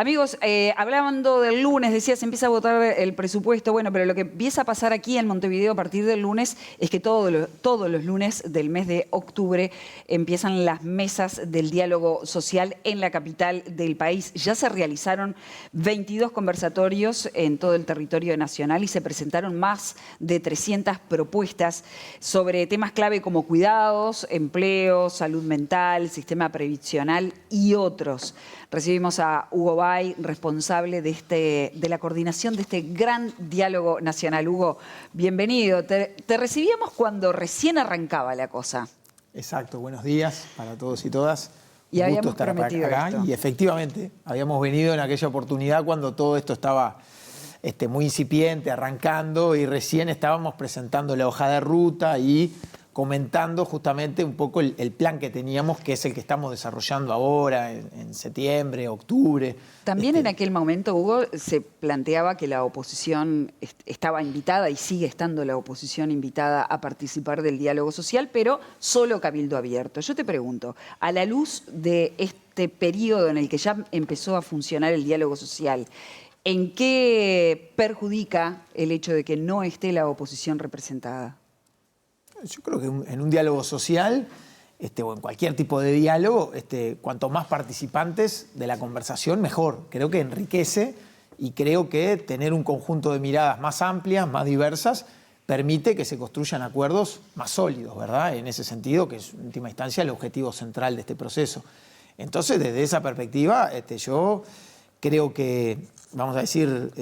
Amigos, hablando del lunes, decía, se empieza a votar el presupuesto. Bueno, pero lo que empieza a pasar aquí en Montevideo a partir del lunes es que todos los lunes del mes de octubre empiezan las mesas del diálogo social en la capital del país. Ya se realizaron 22 conversatorios en todo el territorio nacional y se presentaron más de 300 propuestas sobre temas clave como cuidados, empleo, salud mental, sistema previsional y otros. Recibimos a Hugo Bay, responsable de la coordinación de este gran diálogo nacional. Hugo, bienvenido. Te recibíamos cuando recién arrancaba la cosa. Exacto, buenos días para todos y todas. Y Un gusto habíamos estar prometido acá. esto. Y efectivamente, habíamos venido en aquella oportunidad cuando todo esto estaba muy incipiente, arrancando, y recién estábamos presentando la hoja de ruta y comentando justamente un poco el plan que teníamos, que es el que estamos desarrollando ahora en septiembre, octubre. También en aquel momento, Hugo, se planteaba que la oposición estaba invitada, y sigue estando la oposición invitada a participar del diálogo social, pero solo cabildo abierto. Yo te pregunto, a la luz de este periodo en el que ya empezó a funcionar el diálogo social, ¿en qué perjudica el hecho de que no esté la oposición representada? Yo creo que en un diálogo social, o en cualquier tipo de diálogo, cuanto más participantes de la conversación, mejor. Creo que enriquece, y creo que tener un conjunto de miradas más amplias, más diversas, permite que se construyan acuerdos más sólidos, ¿verdad? En ese sentido, que es en última instancia el objetivo central de este proceso. Entonces, desde esa perspectiva, yo creo que, vamos a decir,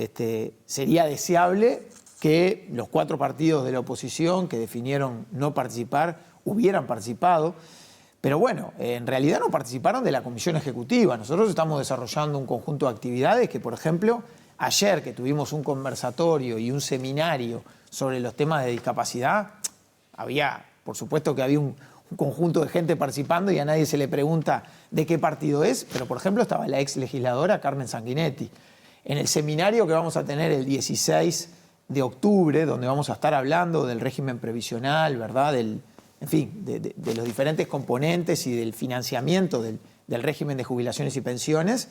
sería deseable que los 4 partidos de la oposición que definieron no participar hubieran participado, pero bueno, en realidad no participaron de la comisión ejecutiva. Nosotros estamos desarrollando un conjunto de actividades que, por ejemplo, ayer que tuvimos un conversatorio y un seminario sobre los temas de discapacidad, por supuesto que había un conjunto de gente participando y a nadie se le pregunta de qué partido es, pero por ejemplo estaba la ex legisladora Carmen Sanguinetti. En el seminario que vamos a tener el 16 de octubre, donde vamos a estar hablando del régimen previsional, ¿verdad? En fin, de los diferentes componentes y del financiamiento del régimen de jubilaciones y pensiones.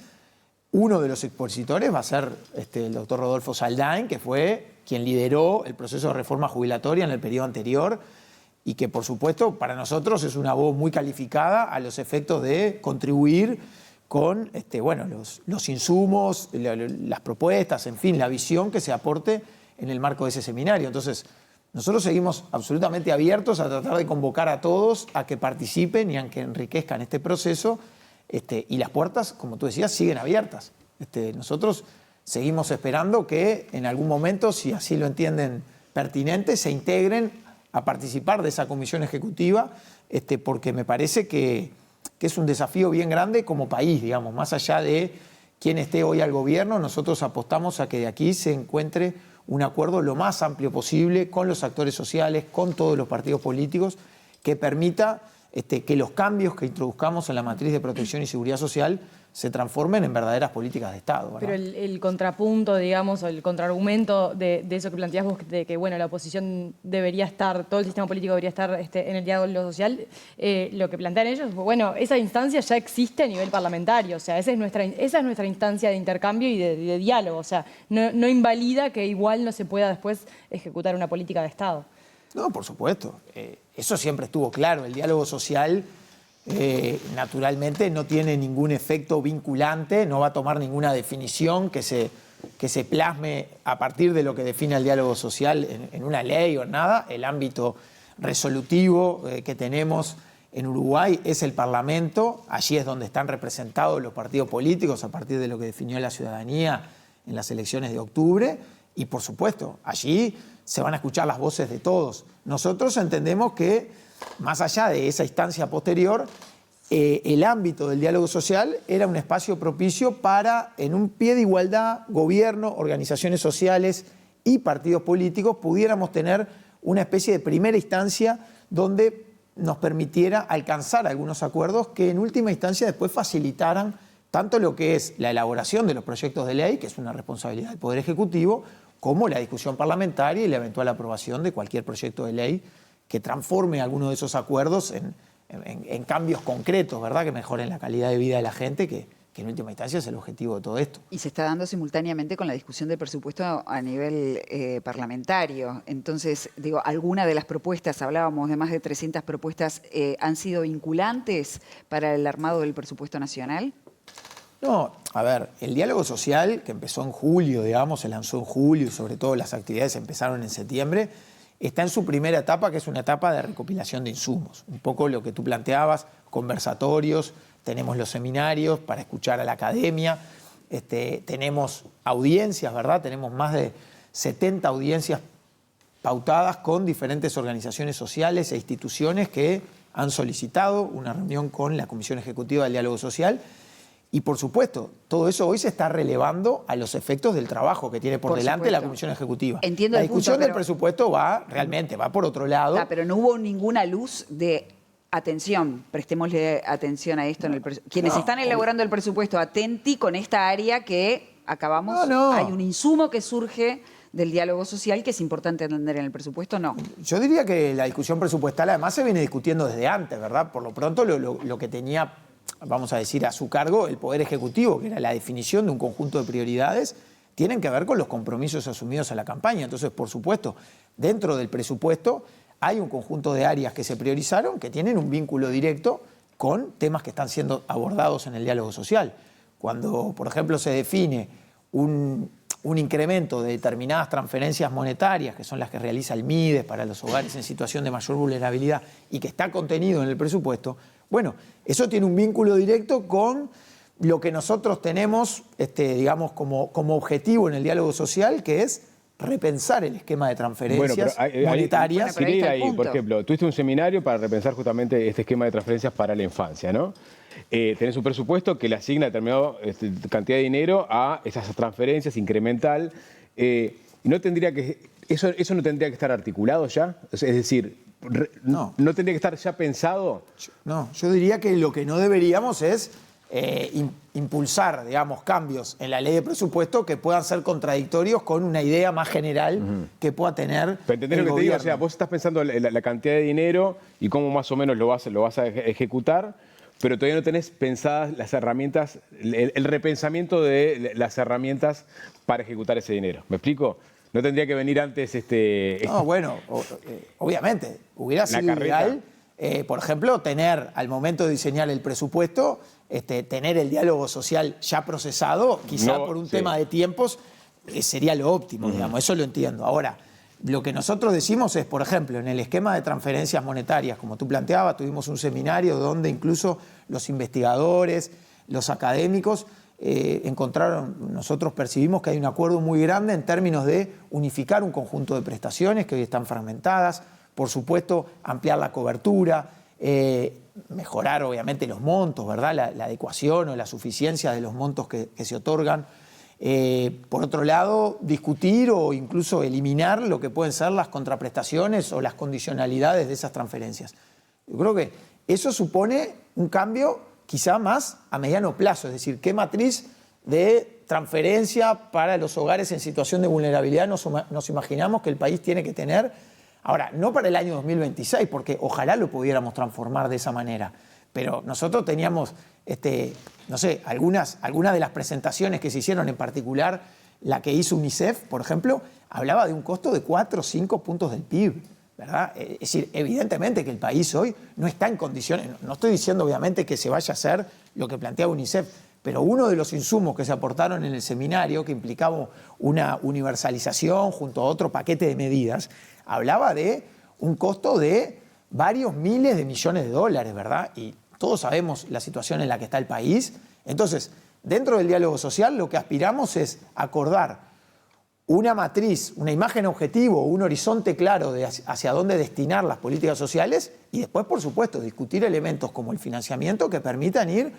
Uno de los expositores va a ser el doctor Rodolfo Saldain, que fue quien lideró el proceso de reforma jubilatoria en el periodo anterior y que, por supuesto, para nosotros es una voz muy calificada a los efectos de contribuir con los insumos, las propuestas, en fin, la visión que se aporte en el marco de ese seminario. Entonces, nosotros seguimos absolutamente abiertos a tratar de convocar a todos a que participen y a que enriquezcan este proceso, y las puertas, como tú decías, siguen abiertas. Nosotros seguimos esperando que en algún momento, si así lo entienden pertinente, se integren a participar de esa comisión ejecutiva, porque me parece que es un desafío bien grande como país, digamos, más allá de quién esté hoy al gobierno. Nosotros apostamos a que de aquí se encuentre un acuerdo lo más amplio posible con los actores sociales, con todos los partidos políticos, que permita que los cambios que introduzcamos en la matriz de protección y seguridad social se transformen en verdaderas políticas de Estado, ¿verdad? Pero el contrapunto, digamos, o el contraargumento de eso que planteás vos, de que bueno, la oposición debería estar, todo el sistema político debería estar en el diálogo social, lo que plantean ellos, bueno, esa instancia ya existe a nivel parlamentario, o sea, esa es nuestra instancia de intercambio y de diálogo, o sea, no invalida que igual no se pueda después ejecutar una política de Estado. No, por supuesto. Eso siempre estuvo claro. El diálogo social, naturalmente, no tiene ningún efecto vinculante, no va a tomar ninguna definición que se plasme a partir de lo que define el diálogo social en una ley o nada. El ámbito resolutivo que tenemos en Uruguay es el Parlamento. Allí es donde están representados los partidos políticos a partir de lo que definió la ciudadanía en las elecciones de octubre. Y, por supuesto, allí se van a escuchar las voces de todos. Nosotros entendemos que, más allá de esa instancia posterior, el ámbito del diálogo social era un espacio propicio para, en un pie de igualdad, gobierno, organizaciones sociales y partidos políticos, pudiéramos tener una especie de primera instancia donde nos permitiera alcanzar algunos acuerdos que en última instancia después facilitaran tanto lo que es la elaboración de los proyectos de ley, que es una responsabilidad del Poder Ejecutivo, como la discusión parlamentaria y la eventual aprobación de cualquier proyecto de ley que transforme alguno de esos acuerdos en cambios concretos, ¿verdad? Que mejoren la calidad de vida de la gente, que que en última instancia es el objetivo de todo esto. Y se está dando simultáneamente con la discusión del presupuesto a nivel parlamentario. Entonces, digo, alguna de las propuestas, hablábamos de más de 300 propuestas, ¿han sido vinculantes para el armado del presupuesto nacional? No, a ver, el diálogo social que empezó en julio, digamos, se lanzó en julio y sobre todo las actividades empezaron en septiembre, está en su primera etapa, que es una etapa de recopilación de insumos. Un poco lo que tú planteabas, conversatorios, tenemos los seminarios para escuchar a la academia, tenemos audiencias, ¿verdad? Tenemos más de 70 audiencias pautadas con diferentes organizaciones sociales e instituciones que han solicitado una reunión con la Comisión Ejecutiva del Diálogo Social. Y por supuesto, todo eso hoy se está relevando a los efectos del trabajo que tiene por delante la Comisión Ejecutiva. Entiendo la el punto, discusión del pero presupuesto realmente va por otro lado. Pero no hubo ninguna luz de atención, prestémosle atención a esto. Quienes están elaborando el presupuesto, atenti con esta área que acabamos. Hay un insumo que surge del diálogo social que es importante entender en el presupuesto, no. Yo diría que la discusión presupuestal además se viene discutiendo desde antes, ¿verdad? Por lo pronto lo que tenía, vamos a decir, a su cargo el Poder Ejecutivo, que era la definición de un conjunto de prioridades, tienen que ver con los compromisos asumidos a la campaña. Entonces, por supuesto, dentro del presupuesto hay un conjunto de áreas que se priorizaron que tienen un vínculo directo con temas que están siendo abordados en el diálogo social. Cuando, por ejemplo, se define un incremento de determinadas transferencias monetarias, que son las que realiza el MIDES para los hogares en situación de mayor vulnerabilidad y que está contenido en el presupuesto, bueno, eso tiene un vínculo directo con lo que nosotros tenemos, digamos, como objetivo en el diálogo social, que es repensar el esquema de transferencias monetarias. Pero ahí está el punto. Por ejemplo, tuviste un seminario para repensar justamente este esquema de transferencias para la infancia, ¿no? Tenés un presupuesto que le asigna determinada cantidad de dinero a esas transferencias incremental. ¿No tendría que, eso no tendría que estar articulado ya? Es decir, ¿no tendría que estar ya pensado? No, yo diría que lo que no deberíamos es impulsar, digamos, cambios en la ley de presupuesto que puedan ser contradictorios con una idea más general que pueda tener. Pero entendés lo que te digo, o sea, vos estás pensando la cantidad de dinero y cómo más o menos lo vas a ejecutar, pero todavía no tenés pensadas las herramientas, el repensamiento de las herramientas para ejecutar ese dinero. ¿Me explico? ¿No tendría que venir antes No, bueno, obviamente, hubiera sido ideal, por ejemplo, tener al momento de diseñar el presupuesto, tener el diálogo social ya procesado, quizá por un tema de tiempos, sería lo óptimo, digamos, eso lo entiendo. Ahora, lo que nosotros decimos es, por ejemplo, en el esquema de transferencias monetarias, como tú planteabas, tuvimos un seminario donde incluso los investigadores, los académicos, nosotros percibimos que hay un acuerdo muy grande en términos de unificar un conjunto de prestaciones que hoy están fragmentadas, por supuesto, ampliar la cobertura, mejorar obviamente los montos, ¿verdad? La adecuación o la suficiencia de los montos que se otorgan. Por otro lado, discutir o incluso eliminar lo que pueden ser las contraprestaciones o las condicionalidades de esas transferencias. Yo creo que eso supone un cambio quizá más a mediano plazo, es decir, qué matriz de transferencia para los hogares en situación de vulnerabilidad nos imaginamos que el país tiene que tener. Ahora, no para el año 2026, porque ojalá lo pudiéramos transformar de esa manera, pero nosotros teníamos, no sé, algunas de las presentaciones que se hicieron, en particular la que hizo UNICEF, por ejemplo, hablaba de un costo de 4 o 5 puntos del PIB, ¿verdad? Es decir, evidentemente que el país hoy no está en condiciones, no estoy diciendo obviamente que se vaya a hacer lo que plantea UNICEF, pero uno de los insumos que se aportaron en el seminario, que implicaba una universalización junto a otro paquete de medidas, hablaba de un costo de varios miles de millones de dólares, ¿verdad? Y todos sabemos la situación en la que está el país. Entonces, dentro del diálogo social lo que aspiramos es acordar una matriz, una imagen objetivo, un horizonte claro de hacia dónde destinar las políticas sociales y después, por supuesto, discutir elementos como el financiamiento que permitan ir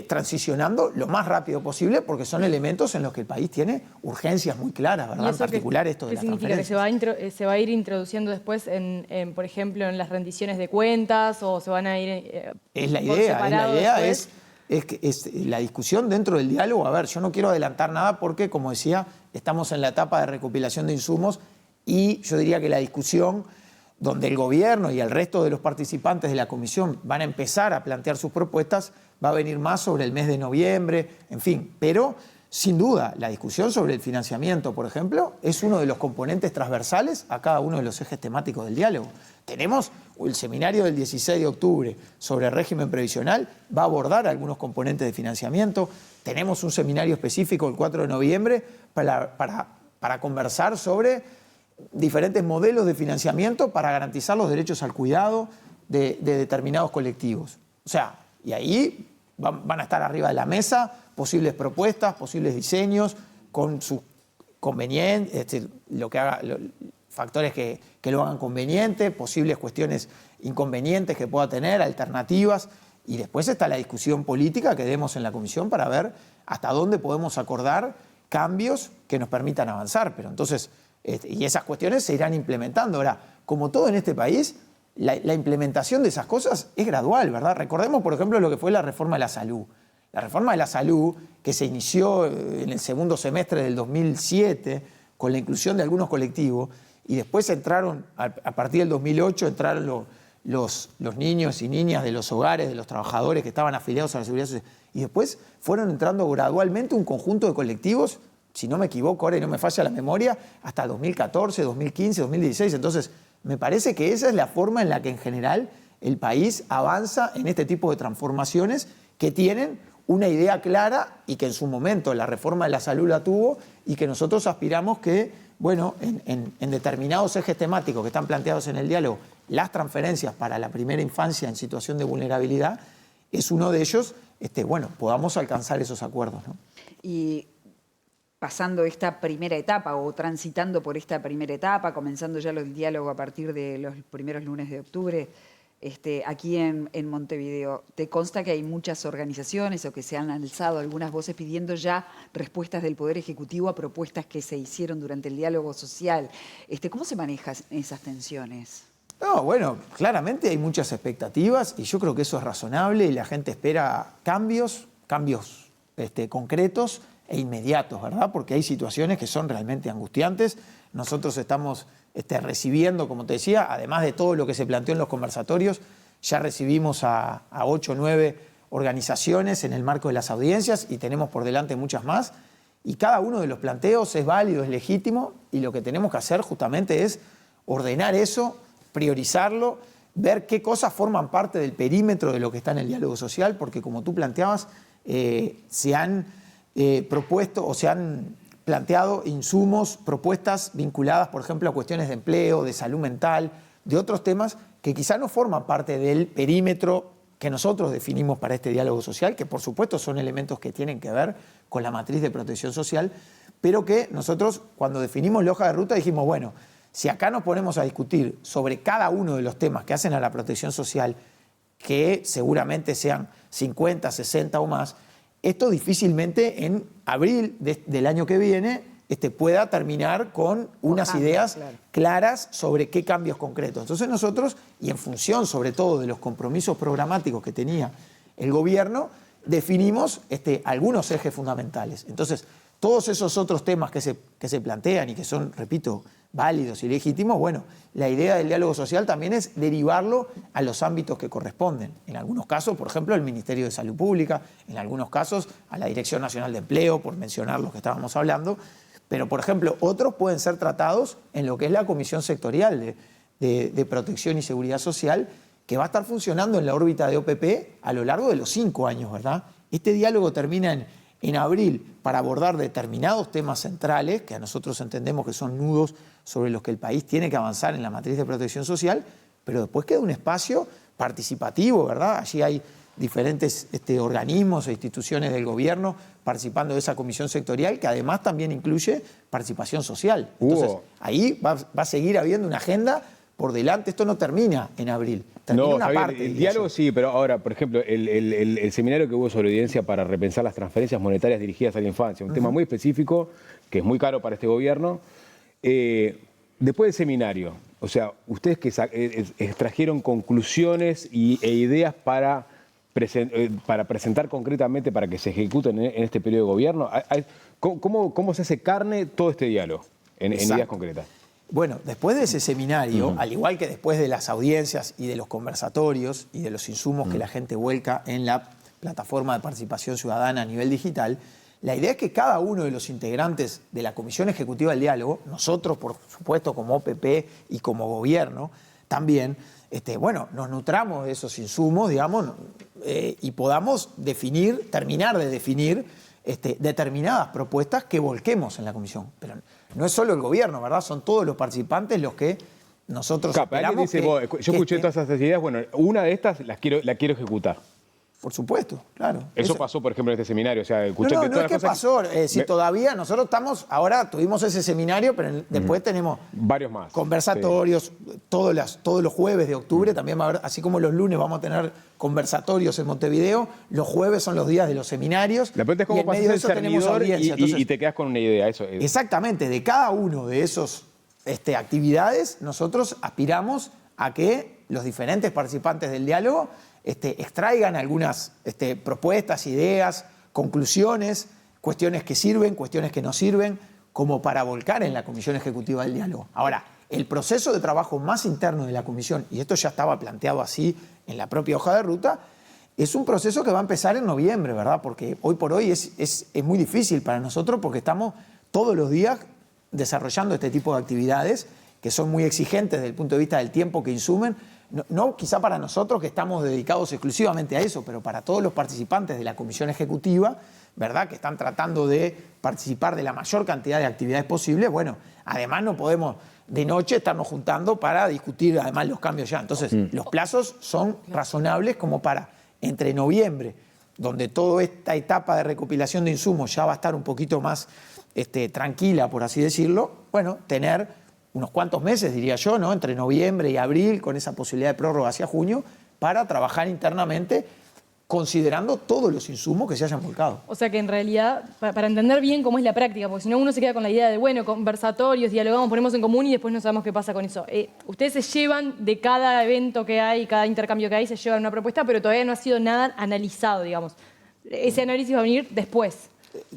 transicionando lo más rápido posible, porque son elementos en los que el país tiene urgencias muy claras, ¿verdad? En particular esto de las transferencias. ¿Qué significa? ¿Que se va a ir introduciendo después, por ejemplo, en las rendiciones de cuentas o se van a ir Es la idea es la discusión dentro del diálogo. A ver, yo no quiero adelantar nada porque, como decía, estamos en la etapa de recopilación de insumos y yo diría que la discusión donde el gobierno y el resto de los participantes de la comisión van a empezar a plantear sus propuestas va a venir más sobre el mes de noviembre, en fin. Pero, sin duda, la discusión sobre el financiamiento, por ejemplo, es uno de los componentes transversales a cada uno de los ejes temáticos del diálogo. Tenemos el seminario del 16 de octubre sobre el régimen previsional, va a abordar algunos componentes de financiamiento. Tenemos un seminario específico el 4 de noviembre para conversar sobre diferentes modelos de financiamiento para garantizar los derechos al cuidado de determinados colectivos. O sea, y ahí van a estar arriba de la mesa posibles propuestas, posibles diseños, con sus convenientes, factores que lo hagan conveniente, posibles cuestiones inconvenientes que pueda tener, alternativas. Y después está la discusión política que demos en la comisión para ver hasta dónde podemos acordar cambios que nos permitan avanzar. Pero entonces, y esas cuestiones se irán implementando. Ahora, como todo en este país, la implementación de esas cosas es gradual, ¿verdad? Recordemos, por ejemplo, lo que fue la reforma de la salud. La reforma de la salud, que se inició en el segundo semestre del 2007, con la inclusión de algunos colectivos, y después entraron, a partir del 2008, entraron los niños y niñas de los hogares, de los trabajadores que estaban afiliados a la Seguridad Social, y después fueron entrando gradualmente un conjunto de colectivos, si no me equivoco, ahora y no me falla la memoria, hasta 2014, 2015, 2016. Entonces, me parece que esa es la forma en la que en general el país avanza en este tipo de transformaciones que tienen una idea clara y que en su momento la reforma de la salud la tuvo y que nosotros aspiramos que, bueno, en determinados ejes temáticos que están planteados en el diálogo, las transferencias para la primera infancia en situación de vulnerabilidad es uno de ellos, bueno, podamos alcanzar esos acuerdos, ¿no? Y pasando esta primera etapa o transitando por esta primera etapa, comenzando ya el diálogo a partir de los primeros lunes de octubre, aquí en Montevideo, ¿te consta que hay muchas organizaciones o que se han alzado algunas voces pidiendo ya respuestas del Poder Ejecutivo a propuestas que se hicieron durante el diálogo social? ¿Cómo se manejan esas tensiones? No, bueno, claramente hay muchas expectativas y yo creo que eso es razonable y la gente espera cambios concretos e inmediatos, ¿verdad? Porque hay situaciones que son realmente angustiantes. Nosotros estamos recibiendo, como te decía, además de todo lo que se planteó en los conversatorios, ya recibimos a 8 o 9 organizaciones en el marco de las audiencias y tenemos por delante muchas más. Y cada uno de los planteos es válido, es legítimo y lo que tenemos que hacer justamente es ordenar eso, priorizarlo, ver qué cosas forman parte del perímetro de lo que está en el diálogo social, porque como tú planteabas, se han propuesto o se han planteado insumos, propuestas vinculadas, por ejemplo, a cuestiones de empleo, de salud mental, de otros temas que quizá no forman parte del perímetro que nosotros definimos para este diálogo social, que por supuesto son elementos que tienen que ver con la matriz de protección social, pero que nosotros cuando definimos la hoja de ruta dijimos, bueno, si acá nos ponemos a discutir sobre cada uno de los temas que hacen a la protección social, que seguramente sean 50, 60 o más, esto difícilmente en abril del año que viene pueda terminar con unas ideas claras sobre qué cambios concretos. Entonces nosotros, y en función sobre todo de los compromisos programáticos que tenía el gobierno, definimos algunos ejes fundamentales. Entonces, todos esos otros temas que se plantean y que son, repito, válidos y legítimos, bueno, la idea del diálogo social también es derivarlo a los ámbitos que corresponden. En algunos casos, por ejemplo, al Ministerio de Salud Pública, en algunos casos a la Dirección Nacional de Empleo, por mencionar los que estábamos hablando, pero, por ejemplo, otros pueden ser tratados en lo que es la Comisión Sectorial de Protección y Seguridad Social, que va a estar funcionando en la órbita de OPP a lo largo de los 5 años, ¿verdad? Este diálogo termina en abril para abordar determinados temas centrales, que a nosotros entendemos que son nudos sobre los que el país tiene que avanzar en la matriz de protección social, pero después queda un espacio participativo, ¿verdad? Allí hay diferentes organismos e instituciones del gobierno participando de esa comisión sectorial, que además también incluye participación social. Entonces, ahí va a seguir habiendo una agenda por delante. Esto no termina en abril, termina no, una Javier, parte. El diálogo sí, pero ahora, por ejemplo, el seminario que hubo sobre evidencia para repensar las transferencias monetarias dirigidas a la infancia, un tema muy específico, que es muy caro para este gobierno. Después del seminario, o sea, ustedes que extrajeron conclusiones e ideas para presentar concretamente para que se ejecuten en este periodo de gobierno, ¿cómo se hace carne todo este diálogo en ideas concretas? Bueno, después de ese seminario, al igual que después de las audiencias y de los conversatorios y de los insumos que la gente vuelca en la plataforma de participación ciudadana a nivel digital, la idea es que cada uno de los integrantes de la Comisión Ejecutiva del Diálogo, nosotros por supuesto como OPP y como gobierno también, bueno, nos nutramos de esos insumos, digamos, y podamos terminar de definir determinadas propuestas que volquemos en la comisión. Pero no es solo el gobierno, ¿verdad? Son todos los participantes los que nosotros esperamos dice, yo escuché todas esas ideas, bueno, una de estas la quiero ejecutar. Por supuesto, claro. Eso pasó, por ejemplo, en este seminario. O sea, No, escuché no, que no todas es que las cosas pasó, si todavía nosotros ahora tuvimos ese seminario, pero después tenemos varios más. conversatorios, todos los jueves de octubre, también va a haber, así como los lunes vamos a tener conversatorios en Montevideo, los jueves son los días de los seminarios. La pregunta es y cómo en medio pasas de el eso tenemos servidor audiencia. Entonces, y te quedas con una idea. Eso es. Exactamente, de cada uno de esos actividades, nosotros aspiramos a que los diferentes participantes del diálogo extraigan algunas propuestas, ideas, conclusiones, cuestiones que sirven, cuestiones que no sirven, como para volcar en la Comisión Ejecutiva del Diálogo. Ahora, el proceso de trabajo más interno de la Comisión, y esto ya estaba planteado así en la propia hoja de ruta, es un proceso que va a empezar en noviembre, ¿verdad? Porque hoy por hoy es muy difícil para nosotros porque estamos todos los días desarrollando este tipo de actividades que son muy exigentes desde el punto de vista del tiempo que insumen. No quizá para nosotros que estamos dedicados exclusivamente a eso, pero para todos los participantes de la Comisión Ejecutiva, ¿verdad?, que están tratando de participar de la mayor cantidad de actividades posible. Bueno, además no podemos de noche estarnos juntando para discutir además los cambios ya. Entonces, los plazos son razonables como para entre noviembre, donde toda esta etapa de recopilación de insumos ya va a estar un poquito más tranquila, por así decirlo, bueno, tener unos cuantos meses, diría yo, ¿no?, entre noviembre y abril, con esa posibilidad de prórroga hacia junio, para trabajar internamente considerando todos los insumos que se hayan volcado. O sea que en realidad, para entender bien cómo es la práctica, porque si no uno se queda con la idea de, bueno, conversatorios, dialogamos, ponemos en común y después no sabemos qué pasa con eso. Ustedes se llevan de cada evento que hay, cada intercambio que hay, se llevan una propuesta, pero todavía no ha sido nada analizado, digamos. Ese análisis va a venir después.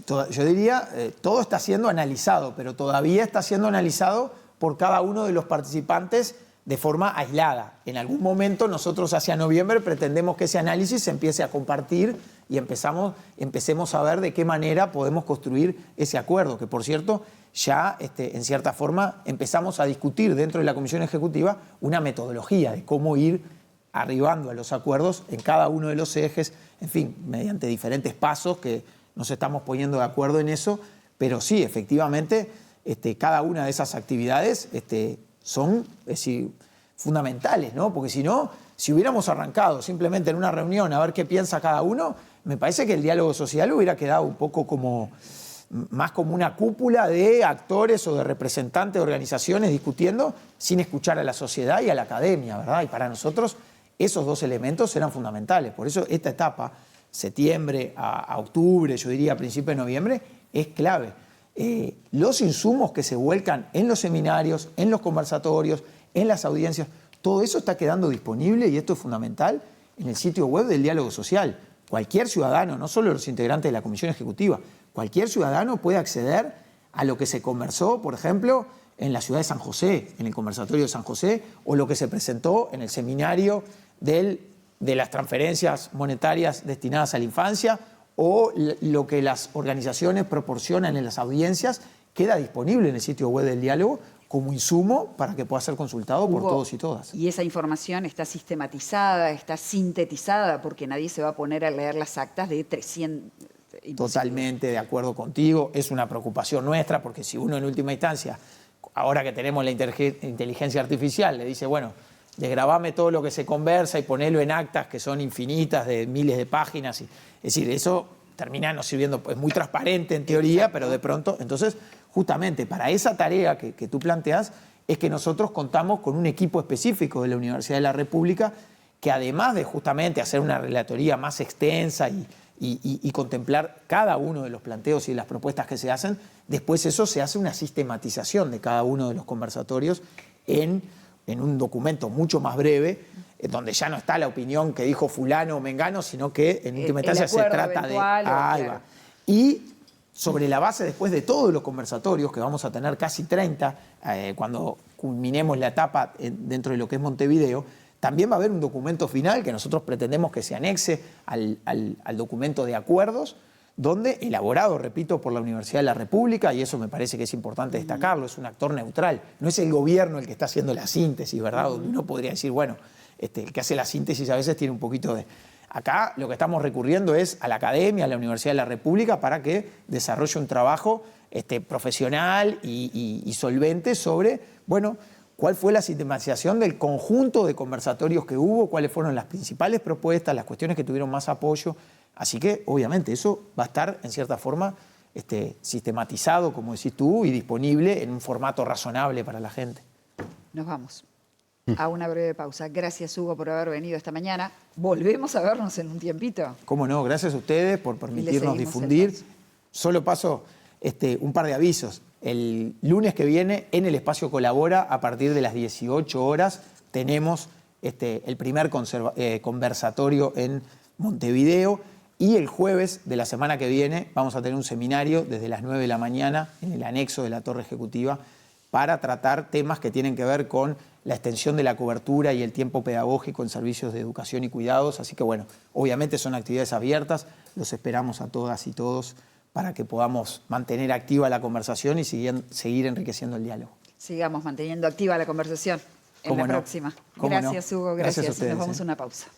Yo diría, todo está siendo analizado, pero todavía está siendo analizado por cada uno de los participantes de forma aislada. En algún momento nosotros hacia noviembre pretendemos que ese análisis se empiece a compartir y empecemos a ver de qué manera podemos construir ese acuerdo, que por cierto ya en cierta forma empezamos a discutir dentro de la Comisión Ejecutiva una metodología de cómo ir arribando a los acuerdos en cada uno de los ejes, en fin, mediante diferentes pasos que nos estamos poniendo de acuerdo en eso, pero sí, efectivamente, cada una de esas actividades son fundamentales, ¿no? Porque si no, si hubiéramos arrancado simplemente en una reunión a ver qué piensa cada uno, me parece que el diálogo social hubiera quedado un poco más como una cúpula de actores o de representantes de organizaciones discutiendo sin escuchar a la sociedad y a la academia, ¿verdad? Y para nosotros esos dos elementos eran fundamentales. Por eso esta etapa, septiembre a octubre, yo diría a principios de noviembre, es clave. Los insumos que se vuelcan en los seminarios, en los conversatorios, en las audiencias, todo eso está quedando disponible, y esto es fundamental, en el sitio web del Diálogo Social. Cualquier ciudadano, no solo los integrantes de la Comisión Ejecutiva, cualquier ciudadano puede acceder a lo que se conversó, por ejemplo, en la ciudad de San José, en el conversatorio de San José, o lo que se presentó en el seminario de las transferencias monetarias destinadas a la infancia, o lo que las organizaciones proporcionan en las audiencias, queda disponible en el sitio web del diálogo como insumo para que pueda ser consultado por todos y todas. Y esa información está sistematizada, está sintetizada, porque nadie se va a poner a leer las actas de 300... Totalmente de acuerdo contigo, es una preocupación nuestra, porque si uno en última instancia, ahora que tenemos la inteligencia artificial, le dice, bueno, desgrabame todo lo que se conversa y ponelo en actas que son infinitas de miles de páginas. Es decir, eso termina no sirviendo, es muy transparente en teoría, pero de pronto, entonces, justamente para esa tarea que tú planteas, es que nosotros contamos con un equipo específico de la Universidad de la República que, además de justamente hacer una relatoría más extensa y contemplar cada uno de los planteos y las propuestas que se hacen, después eso se hace una sistematización de cada uno de los conversatorios en un documento mucho más breve, donde ya no está la opinión que dijo fulano o mengano, sino que en última instancia se trata de... Ahí va. Y sobre la base después de todos los conversatorios, que vamos a tener casi 30, cuando culminemos la etapa dentro de lo que es Montevideo, También va a haber un documento final que nosotros pretendemos que se anexe al documento de acuerdos, donde, elaborado, repito, por la Universidad de la República, y eso me parece que es importante destacarlo, es un actor neutral, no es el gobierno el que está haciendo la síntesis, ¿verdad? Donde uno podría decir, bueno, el que hace la síntesis a veces tiene un poquito de... Acá lo que estamos recurriendo es a la academia, a la Universidad de la República, para que desarrolle un trabajo profesional y solvente sobre, bueno, cuál fue la sistematización del conjunto de conversatorios que hubo, cuáles fueron las principales propuestas, las cuestiones que tuvieron más apoyo. Así que, obviamente, eso va a estar, en cierta forma, sistematizado, como decís tú, y disponible en un formato razonable para la gente. Nos vamos a una breve pausa. Gracias, Hugo, por haber venido esta mañana. Volvemos a vernos en un tiempito. Cómo no, gracias a ustedes por permitirnos seguimos difundir. el paso. Solo paso un par de avisos. El lunes que viene, en el Espacio Colabora, a partir de las 18 horas, tenemos el primer conversatorio en Montevideo. Y el jueves de la semana que viene vamos a tener un seminario desde las 9 de la mañana en el anexo de la Torre Ejecutiva para tratar temas que tienen que ver con la extensión de la cobertura y el tiempo pedagógico en servicios de educación y cuidados. Así que bueno, obviamente son actividades abiertas, los esperamos a todas y todos para que podamos mantener activa la conversación y seguir enriqueciendo el diálogo. Sigamos manteniendo activa la conversación en la próxima. ¿Cómo no? Gracias, Hugo. Gracias. Gracias a ustedes, Nos vamos a una pausa.